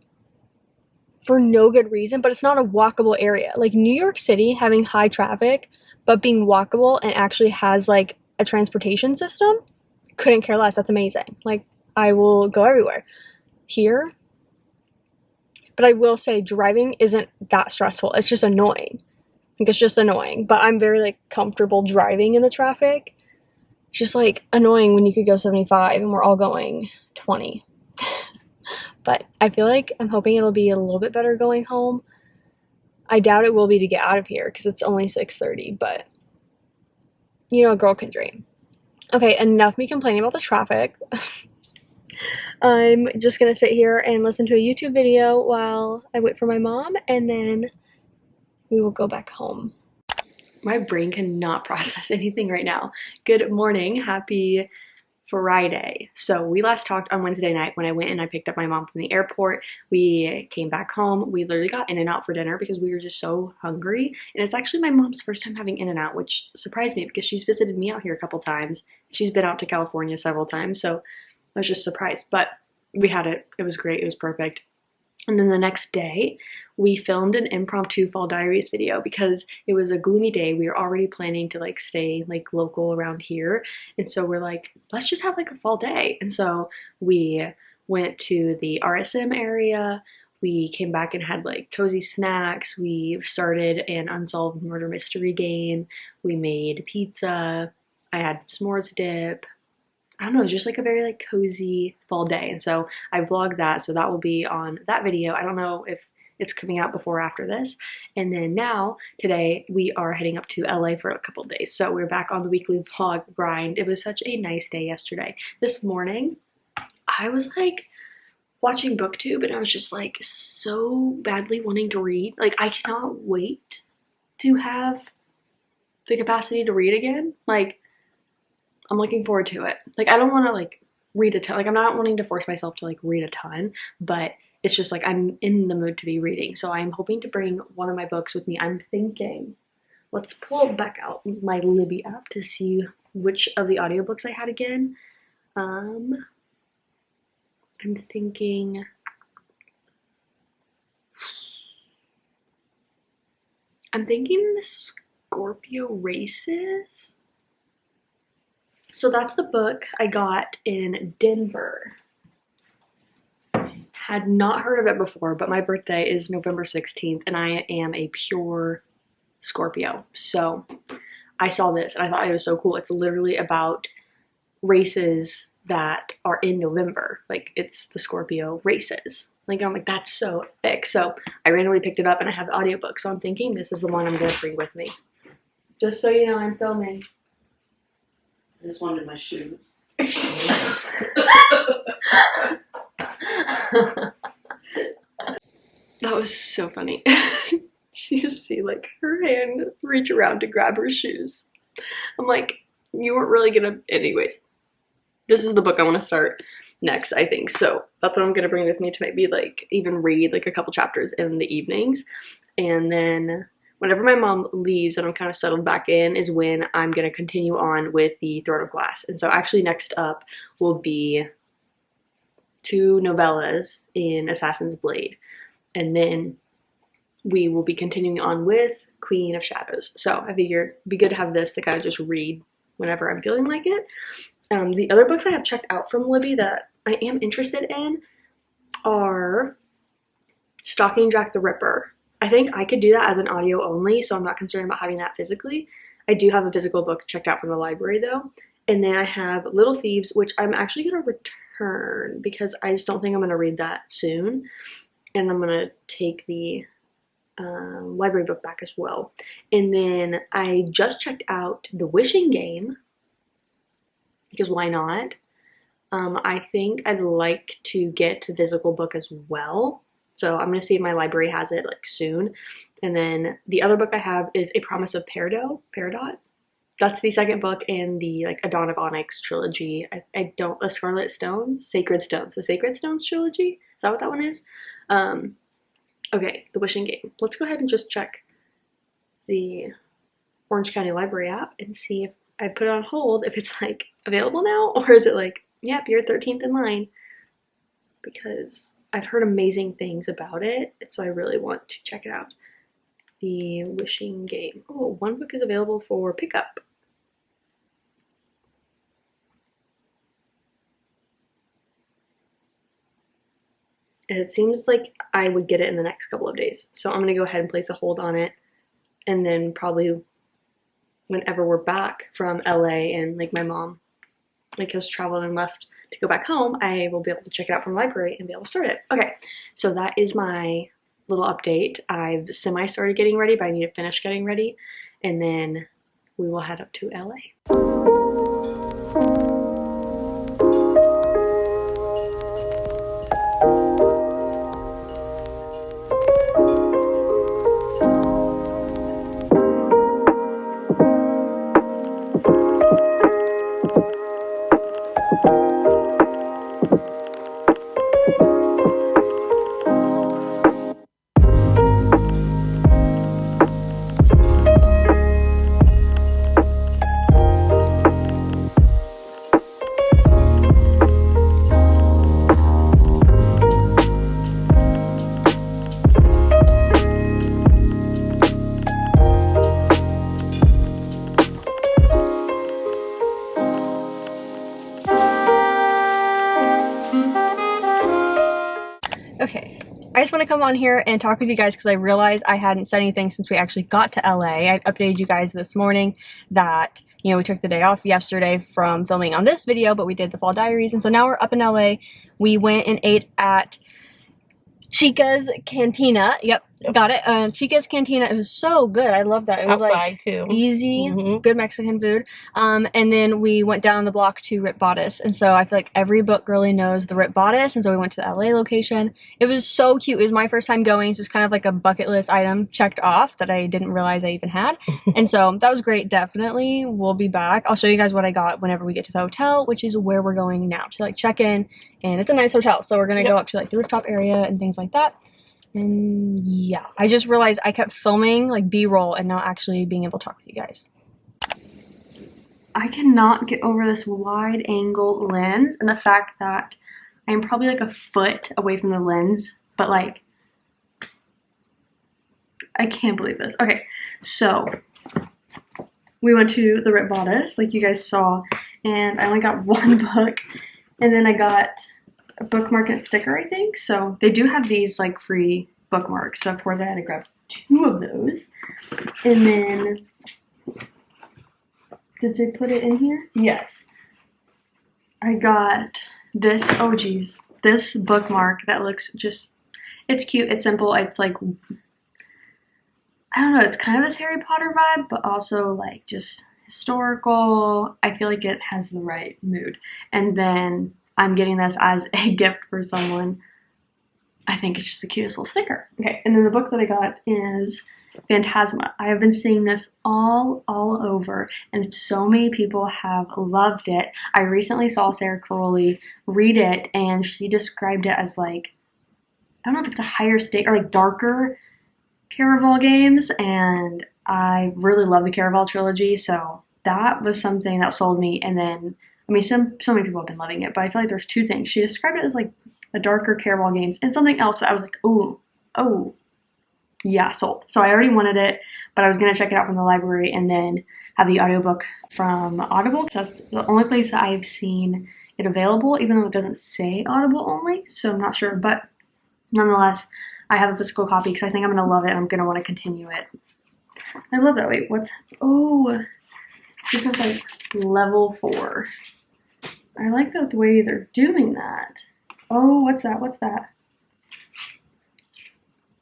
for no good reason, but it's not a walkable area. Like New York City having high traffic, but being walkable and actually has like a transportation system, couldn't care less. That's amazing. Like I will go everywhere. Here, but I will say driving isn't that stressful. It's just annoying. Like it's just annoying, but I'm very like comfortable driving in the traffic. It's just like annoying when you could go 75 and we're all going 20. But I feel like I'm hoping it'll be a little bit better going home. I doubt it will be to get out of here because it's only 6:30, but you know, a girl can dream. Okay, enough me complaining about the traffic. I'm just gonna sit here and listen to a YouTube video while I wait for my mom, and then we will go back home. My brain cannot process anything right now. Good morning, happy Friday. So we last talked on Wednesday night when I went and I picked up my mom from the airport. We came back home. We literally got In-N-Out for dinner because we were just so hungry. And it's actually my mom's first time having In-N-Out, which surprised me because she's visited me out here a couple times. She's been out to California several times, so I was just surprised. But we had it. It was great. It was perfect. And then the next day, we filmed an impromptu fall diaries video because it was a gloomy day. We were already planning to like stay like local around here. And so we're like, let's just have like a fall day. And so we went to the RSM area. We came back and had like cozy snacks. We started an unsolved murder mystery game. We made pizza. I had s'mores dip. I don't know, just like a very like cozy fall day. And so I vlogged that, so that will be on that video. I don't know if it's coming out before or after this. And then now, today, we are heading up to LA for a couple days. So we're back on the weekly vlog grind. It was such a nice day yesterday. This morning, I was like watching BookTube and I was just like so badly wanting to read. Like I cannot wait to have the capacity to read again. Like I'm looking forward to it. Like I don't want to like read a ton. Like I'm not wanting to force myself to like read a ton, but it's just like I'm in the mood to be reading. So I'm hoping to bring one of my books with me. I'm thinking, let's pull back out my Libby app to see which of the audiobooks I had again. I'm thinking the Scorpio Races. So that's the book I got in Denver. Had not heard of it before, but my birthday is November 16th and I am a pure Scorpio. So I saw this and I thought it was so cool. It's literally about races that are in November. Like, it's the Scorpio races. Like, I'm like, that's so epic. So I randomly picked it up and I have the audiobook. So I'm thinking this is the one I'm going to bring with me. Just so you know, I'm filming. I just wanted my shoes. That was so funny. You just see like her hand reach around to grab her shoes. I'm like, you weren't really gonna. Anyways, this is the book I want to start next, I think. So that's what I'm gonna bring with me to maybe like even read like a couple chapters in the evenings. And then whenever my mom leaves and I'm kind of settled back in is when I'm gonna continue on with the Throne of Glass. And so actually next up will be 2 novellas in Assassin's Blade. And then we will be continuing on with Queen of Shadows. So I figured it'd be good to have this to kind of just read whenever I'm feeling like it. The other books I have checked out from Libby that I am interested in are Stalking Jack the Ripper. I think I could do that as an audio only, so I'm not concerned about having that physically. I do have a physical book checked out from the library though. And then I have Little Thieves, which I'm actually going to return because I just don't think I'm going to read that soon. And I'm going to take the library book back as well. And then I just checked out The Wishing Game, because why not? I think I'd like to get the physical book as well. So I'm going to see if my library has it like soon. And then the other book I have is A Promise of Peridot. That's the second book in the like A Dawn of Onyx trilogy. I don't, the Scarlet Stones, Sacred Stones, the Sacred Stones trilogy. Is that what that one is? Okay, The Wishing Game. Let's go ahead and just check the Orange County Library app and see if I put it on hold, if it's like available now, or is it like, yep, you're 13th in line, because I've heard amazing things about it, so I really want to check it out. The Wishing Game. Oh, one book is available for pickup. And it seems like I would get it in the next couple of days. So I'm going to go ahead and place a hold on it. And then probably whenever we're back from LA and like my mom like has traveled and left to go back home, I will be able to check it out from the library and be able to start it. Okay, so that is my little update. I've semi-started getting ready, but I need to finish getting ready. And then we will head up to LA. Okay, I just want to come on here and talk with you guys because I realized I hadn't said anything since we actually got to LA. I updated you guys this morning that, you know, we took the day off yesterday from filming on this video, but we did the fall diaries, and so now we're up in LA. We went and ate at Chica's Cantina. Yep, got it. Chica's Cantina. It was so good. I love that. It was outside like too. Easy, good Mexican food. And then we went down the block to Rip Bodice. And so I feel like every book really knows the Rip Bodice. And so we went to the LA location. It was so cute. It was my first time going. So it's kind of like a bucket list item checked off that I didn't realize I even had. And so that was great. Definitely. We'll be back. I'll show you guys what I got whenever we get to the hotel, which is where we're going now to like check in. And it's a nice hotel. So we're going to go up to like the rooftop area and things like that. And yeah, I just realized I kept filming like B-roll and not actually being able to talk with you guys. I cannot get over this wide angle lens and the fact that I'm probably like a foot away from the lens, but like, I can't believe this. Okay, so we went to the Rip Bodice, like you guys saw, and I only got one book, and then I got a bookmark and a sticker, I think. So they do have these like free bookmarks, so of course I had to grab 2 of those. And then, did they put it in here? Yes. I got this, oh geez, this bookmark that looks just, it's cute, it's simple, it's like, I don't know, it's kind of this Harry Potter vibe, but also like just historical. I feel like it has the right mood. And then I'm getting this as a gift for someone. I think it's just the cutest little sticker. Okay, and then the book that I got is Phantasma. I have been seeing this all over, and so many people have loved it. I recently saw Sarah Caroli read it, and she described it as like, I don't know if it's a higher stake or like darker Caraval games, and I really love the Caraval trilogy, so that was something that sold me. And then, I mean, so many people have been loving it, but I feel like there's two things. She described it as like a darker Caraval games, and something else that I was like, oh, yeah, sold. So I already wanted it, but I was going to check it out from the library and then have the audiobook from Audible, because that's the only place that I've seen it available, even though it doesn't say Audible only, so I'm not sure. But nonetheless, I have a physical copy because I think I'm going to love it and I'm going to want to continue it. I love that. Wait, what's, oh, this is like level 4. I like the way they're doing that. Oh, what's that? What's that?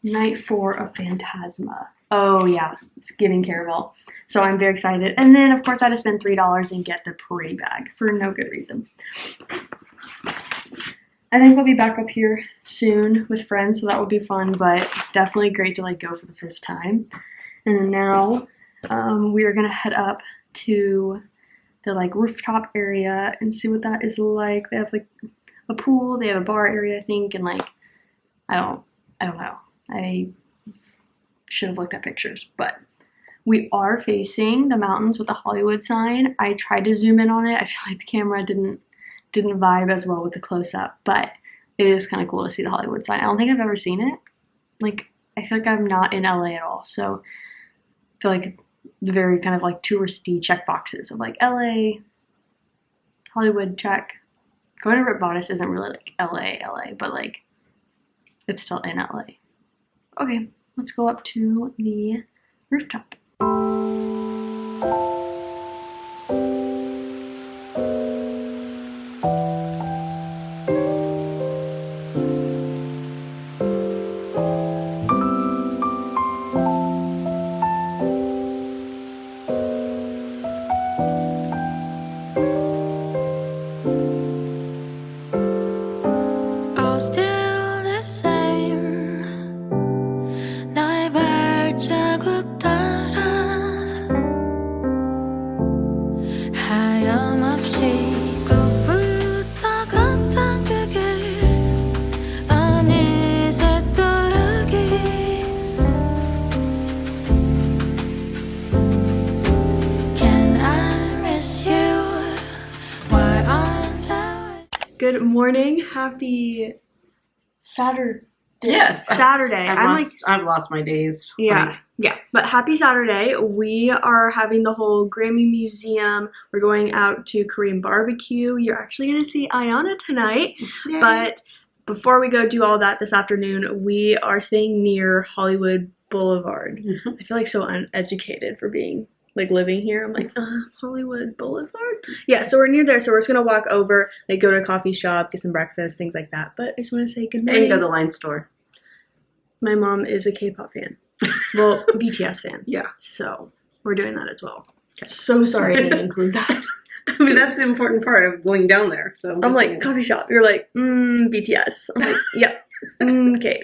Night 4 of Phantasma. Oh yeah, it's giving Caraval. So I'm very excited. And then of course I had to spend $3 and get the parade bag for no good reason. I think we'll be back up here soon with friends, so that will be fun, but definitely great to like go for the first time. And then now we are gonna head up to the like rooftop area and see what that is like. They have like a pool, they have a bar area, I think, and like I don't know. I should have looked at pictures, but we are facing the mountains with the Hollywood sign. I tried to zoom in on it. I feel like the camera didn't vibe as well with the close-up, but it is kind of cool to see the Hollywood sign. I don't think I've ever seen it. Like, I feel like I'm not in LA at all, so I feel like the very kind of like touristy check boxes of like LA, Hollywood check. Going to Rip Bodice isn't really like LA, but like it's still in LA. Okay, let's go up to the rooftop. Good morning, happy Saturday. Yes. Saturday. I've lost my days. Yeah, yeah. But happy Saturday. We are having the whole Grammy Museum. We're going out to Korean barbecue. You're actually going to see Ayana tonight. Yay. But before we go do all that this afternoon, we are staying near Hollywood Boulevard. Mm-hmm. I feel like so uneducated for being like living here. I'm like, Hollywood Boulevard? Yeah, so we're near there, so we're just gonna walk over, like go to a coffee shop, get some breakfast, things like that. But I just want to say good morning. And go to the line store. My mom is a K-pop fan. Well, BTS fan. Yeah. So we're doing that as well. So sorry I didn't include that. I mean, that's the important part of going down there. So I'm like, coffee shop. You're like, BTS. I'm like, yeah. Okay.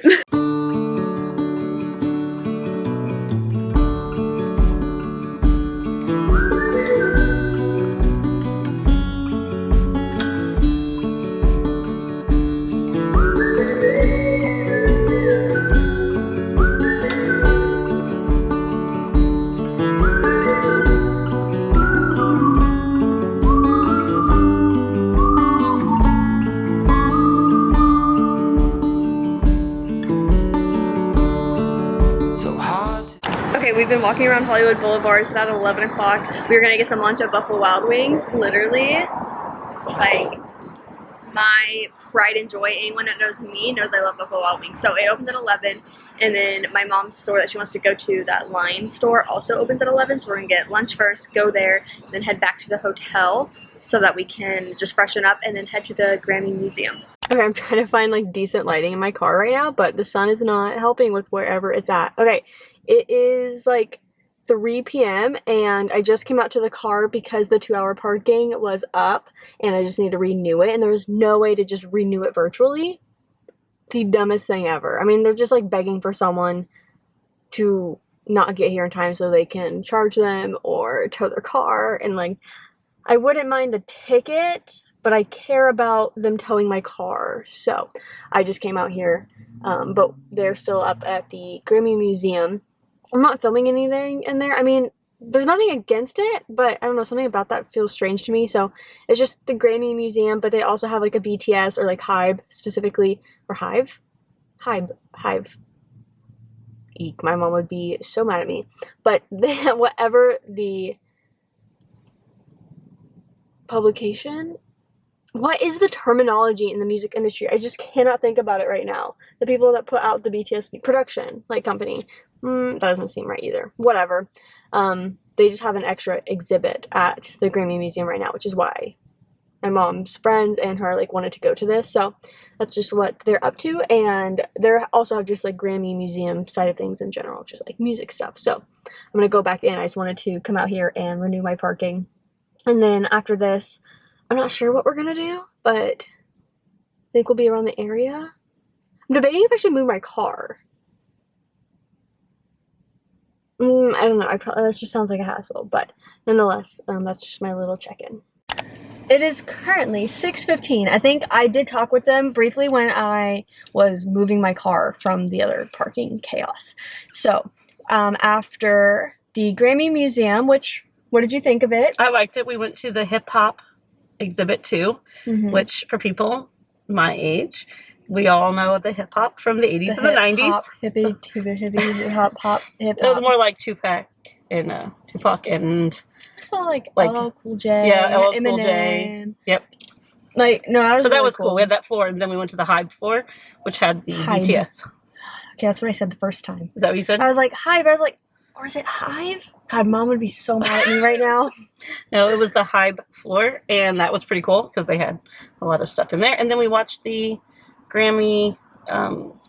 We've been walking around Hollywood Boulevard. It's about 11 o'clock. We were gonna get some lunch at Buffalo Wild Wings. Literally, like, my pride and joy. Anyone that knows me knows I love Buffalo Wild Wings. So it opens at 11, and then my mom's store that she wants to go to, that line store, also opens at 11. So we're gonna get lunch first, go there, and then head back to the hotel so that we can just freshen up and then head to the Grammy Museum. Okay, I'm trying to find like decent lighting in my car right now, but the sun is not helping with wherever it's at. Okay, it is like 3 p.m. and I just came out to the car because the 2-hour parking was up and I just need to renew it, and there was no way to just renew it virtually. The dumbest thing ever. I mean, they're just like begging for someone to not get here in time so they can charge them or tow their car, and like, I wouldn't mind the ticket, but I care about them towing my car, so I just came out here. But they're still up at the Grammy Museum. I'm not filming anything in there. I mean, there's nothing against it, but I don't know, something about that feels strange to me. So it's just the Grammy Museum, but they also have like a BTS or like Hive specifically, or Hive. Eek, my mom would be so mad at me. But whatever the publication, what is the terminology in the music industry? I just cannot think about it right now. The people that put out the BTS production, like, company. That doesn't seem right either. Whatever. They just have an extra exhibit at the Grammy Museum right now, which is why my mom's friends and her, like, wanted to go to this. So that's just what they're up to. And they're also have just, like, Grammy Museum side of things in general, just, like, music stuff. So I'm going to go back in. I just wanted to come out here and renew my parking. And then after this, I'm not sure what we're going to do, but I think we'll be around the area. I'm debating if I should move my car. I don't know. That just sounds like a hassle, but nonetheless, that's just my little check-in. It is currently 6:15. I think I did talk with them briefly when I was moving my car from the other parking chaos. So, after the Grammy Museum, what did you think of it? I liked it. We went to the hip hop exhibit too, which for people my age, we all know the hip hop from the 80s and the 90s. Hippie, hip hop. It was more like Tupac and I saw like LL Cool J. Yeah, LL Eminem. Cool J. Yep. Like, no, that was so that really was cool. We had that floor, and then we went to the Hive floor, which had the Hive. BTS. Okay, that's what I said the first time. Is that what you said? I was like, Hive. I was like, or is it Hive? God, Mom would be so mad at me right now. No, it was the Hive floor, and that was pretty cool because they had a lot of stuff in there. And then we watched the Grammy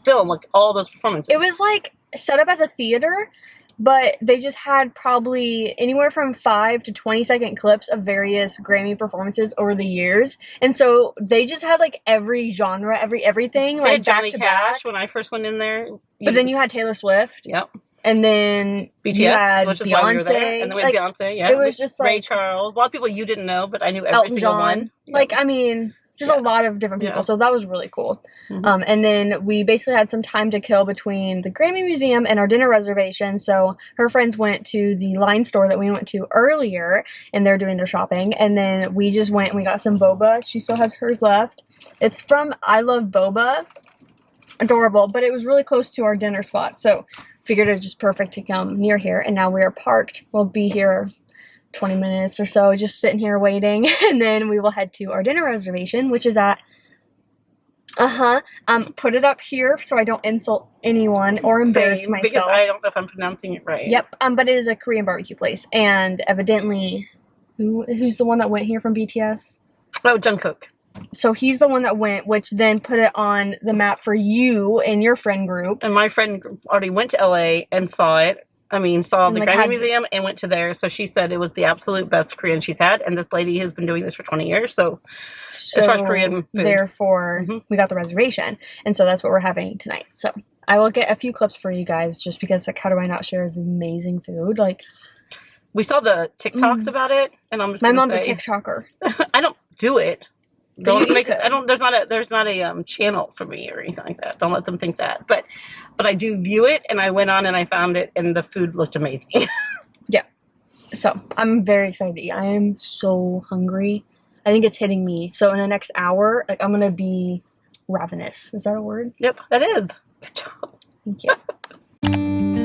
film, like all those performances. It was like set up as a theater, but they just had probably anywhere from 5 to 20-second clips of various Grammy performances over the years. And so they just had like every genre, everything, they like had Johnny back to Cash back. when I first went in there. But then you had Taylor Swift. Yep. And then BTS, you had which is Beyonce. why we were there. And then we had Beyonce, yeah. It was just like Ray Charles. A lot of people you didn't know, but I knew every Elton single John. one. Like, I mean, just a lot of different people. Yeah. So that was really cool. And then we basically had some time to kill between the Grammy Museum and our dinner reservation. So her friends went to the line store that we went to earlier, and they're doing their shopping. And then we just went and we got some boba. She still has hers left. It's from I Love Boba. Adorable. But it was really close to our dinner spot. So figured it was just perfect to come near here. And now we are parked. We'll be here 20 minutes or so, just sitting here waiting, and then we will head to our dinner reservation, which is at put it up here so I don't insult anyone or embarrass myself, because I don't know if I'm pronouncing it right. Yep. But it is a Korean barbecue place, and evidently who's the one that went here from BTS? Oh, Jungkook. So he's the one that went, which then put it on the map for you and your friend group. And my friend already went to LA and saw it. Saw the Grammy Museum and went to there. So she said it was the absolute best Korean she's had. And this lady has been doing this for 20 years. So as far as Korean food. Therefore, we got the reservation. And so that's what we're having tonight. So I will get a few clips for you guys just because, like, how do I not share the amazing food? Like, we saw the TikToks about it. And I'm just my mom's say, a TikToker. I don't do it. Don't make it. There's not a channel for me or anything like that. Don't let them think that. But I do view it, and I went on and I found it, and the food looked amazing. Yeah. So I'm very excited to eat. I am so hungry. I think it's hitting me. So in the next hour, like, I'm gonna be ravenous. Is that a word? Yep, that is. Good job. Thank you.